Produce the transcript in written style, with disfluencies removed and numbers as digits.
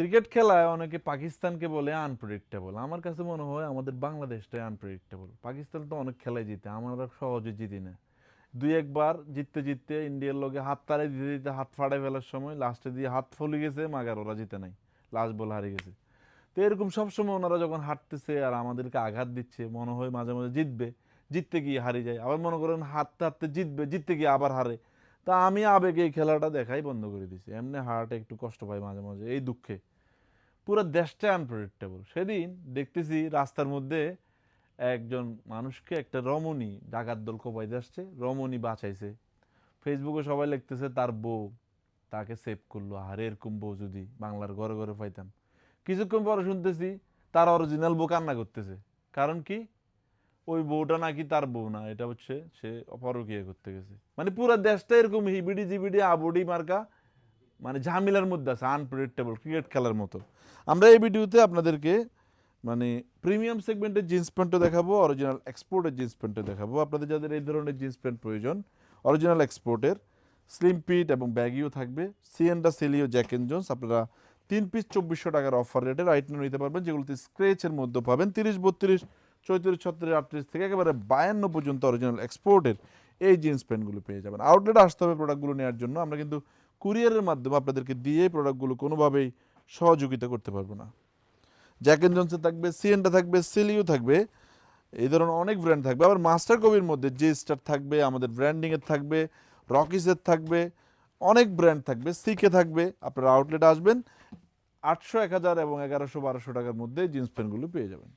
Cricket খেলায় অনেকে পাকিস্তানকে বলে আনপ্রেডিক্টেবল, আমার কাছে মনে হয় আমাদের বাংলাদেশটাই আনপ্রেডিক্টেবল। পাকিস্তান তো অনেক খেলায় জিতে, আমরা সহজে জিতি না। দুই একবার জিততে জিততে ইন্ডিয়ার লগে হাত তালে দিতে দিতে হাত ফাড়াই ফেলার সময় লাস্টে দিয়ে হাত ফলে গেছে, মাগার ওরা জিতে নাই, লাস্ট বল হারিয়ে গেছে। তো এরকম সবসময় ওনারা যখন হাঁটতেছে আর আমাদেরকে আঘাত দিচ্ছে, মনে হয় মাঝে মাঝে জিতবে, জিততে গিয়ে হারিয়ে যায়। আবার মনে করেন হাঁটতে হাঁটতে জিতবে, জিততে গিয়ে আবার হারে। তা আমি আবেগে এই খেলাটা দেখাই বন্ধ করে দিছি, এমনি হার্টে একটু কষ্ট পাই মাঝে মাঝে এই দুঃখে। পুরো দেশটাই আনপ্রেডিক্টেবল। সেদিন দেখতেছি রাস্তার মধ্যে একজন মানুষকে একটা রমণী ডাকাত দল কোপাইতে আসছে, রমণী বাঁচাইছে। ফেসবুকে সবাই লিখতেছে তার বউ তাকে সেভ করলো। আর এরকম বউ যদি বাংলার ঘরে ঘরে পাইতাম। কিছুক্ষণ পরে শুনতেছি তার অরিজিনাল বউ কান্না করতেছে। কারণ কি? ওই বউটা নাকি তার বউ না, এটা হচ্ছে সে পরকীয়া করতে গেছে। মানে পুরো দেশটা এরকম হিবিডি জিবিডি আবুডি মার্কা, মানে ঝামেলার মধ্যে আছে, আনপ্রেডিক্টেবল ক্রিকেট খেলার মতো। আমরা এই ভিডিওতে আপনাদেরকে মানে প্রিমিয়াম সেগমেন্টের জিন্স প্যান্টও দেখাবো, অরিজিনাল এক্সপোর্টের জিন্স প্যান্টও দেখাবো। আপনাদের যাদের এই ধরনের জিন্স প্যান্ট প্রয়োজন, অরিজিনাল এক্সপোর্টের স্লিম ফিট এবং ব্যাগিও থাকবে, সিএনডা সেলিও জ্যাক এন্ড জোন্স, আপনারা 3 পিস 2400 টাকার অফার রেটে রাইট নিয়ে নিতে পারবেন, যেগুলোতে স্ক্রেচের মধ্যে পাবেন 30, 32, 34, 36, 38 থেকে একেবারে 52 পর্যন্ত অরিজিনাল এক্সপোর্টের এই জিন্স প্যান্টগুলো পেয়ে যাবেন। আউটলেটে আসতে হবে প্রোডাক্টগুলো নেওয়ার জন্য, আমরা কিন্তু কুরিয়ারের মাধ্যমে আপনাদেরকে দিয়ে প্রোডাক্টগুলো কোনোভাবেই সহযোগিতা করতে পারবো না। জ্যাক এন্ড জনসের থাকবে, সিএনটা থাকবে, সেলিও থাকবে, এই ধরনের অনেক ব্র্যান্ড থাকবে। আবার মাস্টার কবির মধ্যে জে স্টার থাকবে, আমাদের ব্র্যান্ডিংয়ের থাকবে, রকিসের থাকবে, অনেক ব্র্যান্ড থাকবে, সিকে থাকবে। আপনারা আউটলেটে আসবেন, 800, 1000 এবং 1100, 1200 টাকার মধ্যে জিন্স প্যান্টগুলো পেয়ে যাবেন।